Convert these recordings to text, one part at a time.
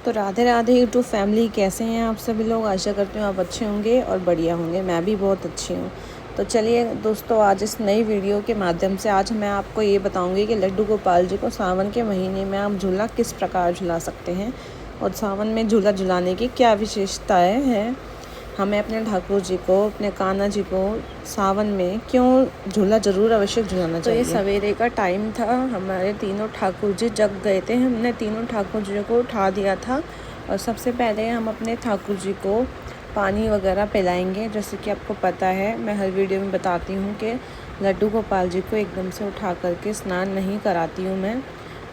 तो Radhe Radhe YouTube family, कैसे हैं आप सभी लोग। आशा करती हूँ आप अच्छे होंगे और बढ़िया होंगे। मैं भी बहुत अच्छी हूँ। तो चलिए दोस्तों, आज इस नई वीडियो के माध्यम से आज मैं आपको ये बताऊंगी कि लड्डू गोपाल जी को सावन के महीने में आप झूला किस प्रकार झुला सकते हैं और सावन में झूला झुलाने की क्या विशेषताएँ हैं। हमें अपने ठाकुर जी को, अपने कान्हा जी को सावन में क्यों झूला ज़रूर अवश्य झुलाना चाहिए। तो ये सवेरे का टाइम था, हमारे तीनों ठाकुर जी जग गए थे। हमने तीनों ठाकुर जी को उठा दिया था और सबसे पहले हम अपने ठाकुर जी को पानी वगैरह पिलाएंगे। जैसे कि आपको पता है, मैं हर वीडियो में बताती हूँ कि लड्डू गोपाल जी को एकदम से उठा करके स्नान नहीं कराती हूँ मैं।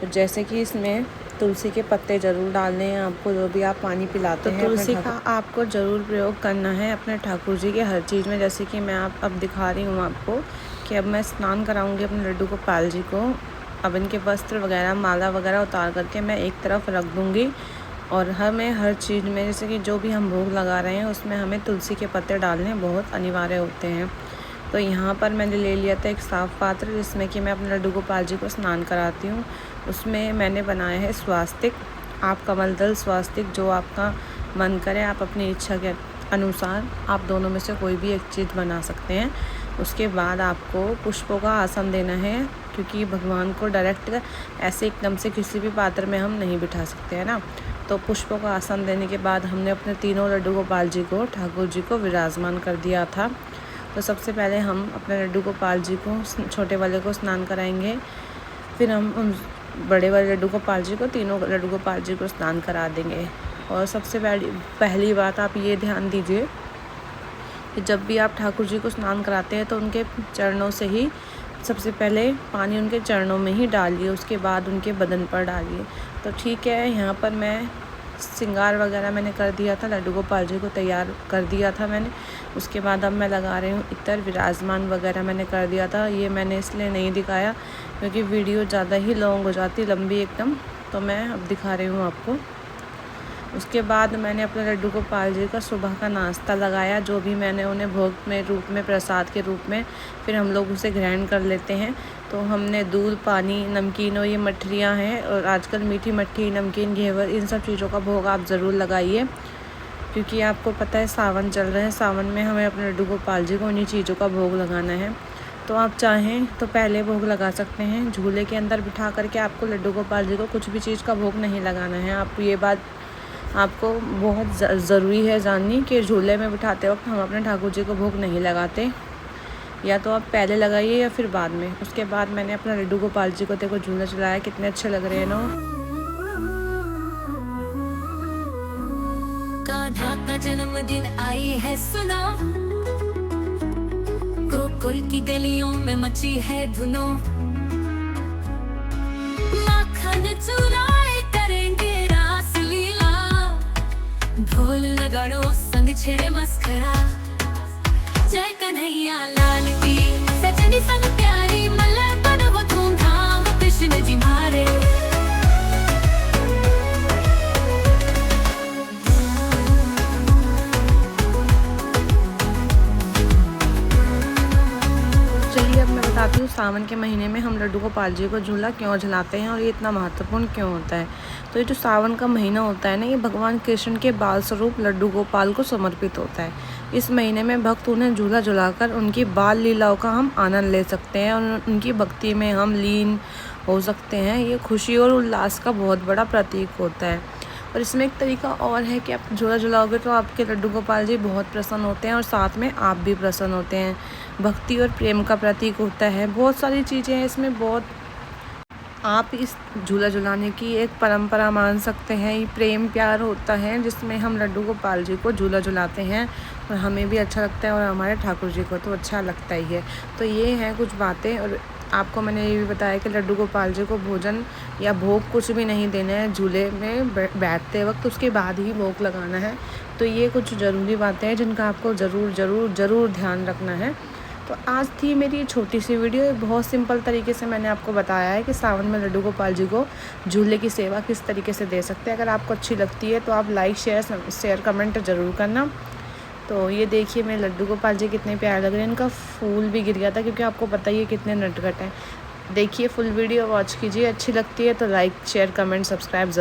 जैसे कि इसमें तुलसी के पत्ते ज़रूर डालने हैं आपको, जो भी आप पानी पिलाते हैं। तुलसी का आपको ज़रूर प्रयोग करना है अपने ठाकुर जी के हर चीज़ में। जैसे कि मैं अब दिखा रही हूँ आपको कि अब मैं स्नान कराऊंगी अपने लड्डू गोपाल जी को। अब इनके वस्त्र वगैरह, माला वगैरह उतार करके मैं एक तरफ रख दूँगी और हमें हर चीज़ में, जैसे कि जो भी हम भोग लगा रहे हैं उसमें हमें तुलसी के पत्ते डालने बहुत अनिवार्य होते हैं। तो यहाँ पर मैंने ले लिया था एक साफ़ पात्र, जिसमें कि मैं अपने लड्डू गोपाल जी को स्नान कराती हूँ। उसमें मैंने बनाया है स्वास्तिक। आप कमल दल, स्वास्तिक, जो आपका मन करे, आप अपनी इच्छा के अनुसार आप दोनों में से कोई भी एक चीज़ बना सकते हैं। उसके बाद आपको पुष्पों का आसन देना है, क्योंकि भगवान को डायरेक्ट ऐसे एकदम से किसी भी पात्र में हम नहीं बिठा सकते हैं ना। तो पुष्पों का आसन देने के बाद हमने अपने तीनों लड्डू गोपाल जी को, ठाकुर जी को विराजमान कर दिया था। तो सबसे पहले हम अपने लड्डू गोपाल जी को, छोटे वाले को स्नान कराएंगे। फिर हम उन बड़े वाले लड्डू गोपाल जी को, तीनों लड्डू गोपाल जी को स्नान करा देंगे। और सबसे पहली बात आप ये ध्यान दीजिए कि जब भी आप ठाकुर जी को स्नान कराते हैं तो उनके चरणों से ही सबसे पहले पानी उनके चरणों में ही डालिए, उसके बाद उनके बदन पर डालिए। तो ठीक है, यहाँ पर मैं श्रृंगार वगैरह मैंने कर दिया था, लड्डू गोपाल जी को तैयार कर दिया था मैंने। उसके बाद अब मैं लगा रही हूँ इत्र, विराजमान वगैरह मैंने कर दिया था। ये मैंने इसलिए नहीं दिखाया क्योंकि वीडियो ज़्यादा ही लॉन्ग हो जाती, लंबी एकदम। तो मैं अब दिखा रही हूँ आपको। उसके बाद मैंने अपने लड्डू गोपाल जी का सुबह का नाश्ता लगाया, जो भी मैंने उन्हें भोग में रूप में, प्रसाद के रूप में, फिर हम लोग उसे ग्रहण कर लेते हैं। तो हमने दूध, पानी, नमकीन और ये मठरियाँ हैं, और आजकल मीठी मट्ठी, नमकीन, घेवर, इन सब चीज़ों का भोग आप ज़रूर लगाइए, क्योंकि आपको पता है सावन चल रहे हैं। सावन में हमें अपने लड्डू गोपाल जी को उन्हीं चीज़ों का भोग लगाना है। तो आप चाहें तो पहले भोग लगा सकते हैं। झूले के अंदर बिठा करके आपको लड्डू गोपाल जी को कुछ भी चीज़ का भोग नहीं लगाना है। आप ये बात आपको बहुत ज़रूरी है जाननी कि झूले में बिठाते वक्त हम अपने ठाकुर जी को भोग नहीं लगाते। या तो आप पहले लगाइए या फिर बाद में। उसके बाद मैंने अपना लड्डू गोपाल जी को, देखो झूला चलाया, कितने अच्छे लग रहे हैं ना। कान्हा का जन्मदिन आई है सुनो, गोकुल की गलियों में मची है धुनो, माखन चुराए करेंगे रास लीला, ढोल नगाड़ों संग छेड़े मस्करा, जय कन्हैया लाल की, सजनी संग प्यारी मलर पर वो धूमधाम, कृष्ण जी मारे। चलिए अब मैं बताती हूँ सावन के महीने में हम लड्डू गोपाल जी को झूला क्यों झुलाते हैं और ये इतना महत्वपूर्ण क्यों होता है। तो ये जो सावन का महीना होता है ना, ये भगवान कृष्ण के बाल स्वरूप लड्डू गोपाल को समर्पित होता है। इस महीने में भक्त उन्हें झूला झुलाकर उनकी बाल लीलाओं का हम आनंद ले सकते हैं और उनकी भक्ति में हम लीन हो सकते हैं। ये खुशी और उल्लास का बहुत बड़ा प्रतीक होता है। और इसमें एक तरीका और है कि आप झूला झुलाओगे तो आपके लड्डू गोपाल जी बहुत प्रसन्न होते हैं और साथ में आप भी प्रसन्न होते हैं। भक्ति और प्रेम का प्रतीक होता है। बहुत सारी चीज़ें हैं इसमें, बहुत आप इस झूला झुलाने की एक परंपरा मान सकते हैं। ये प्रेम प्यार होता है जिसमें हम लड्डू गोपाल जी को झूला झुलाते हैं और हमें भी अच्छा लगता है और हमारे ठाकुर जी को तो अच्छा लगता ही है। तो ये हैं कुछ बातें। और आपको मैंने ये भी बताया कि लड्डू गोपाल जी को भोजन या भोग कुछ भी नहीं देना है झूले में बैठते वक्त, उसके बाद ही भोग लगाना है। तो ये कुछ ज़रूरी बातें हैं जिनका आपको ज़रूर ध्यान रखना है। तो आज थी मेरी छोटी सी वीडियो। बहुत सिंपल तरीके से मैंने आपको बताया है कि सावन में लड्डू गोपाल जी को झूले की सेवा किस तरीके से दे सकते हैं। अगर आपको अच्छी लगती है तो आप लाइक, शेयर, कमेंट ज़रूर करना। तो ये देखिए मेरे लड्डू गोपाल जी कितने प्यारे लग रहे हैं। इनका फूल भी गिर गया था क्योंकि आपको पता ही है कितने नटखट हैं। देखिए, फुल वीडियो वॉच कीजिए। अच्छी लगती है तो लाइक, शेयर, कमेंट, सब्सक्राइब ज़रूर।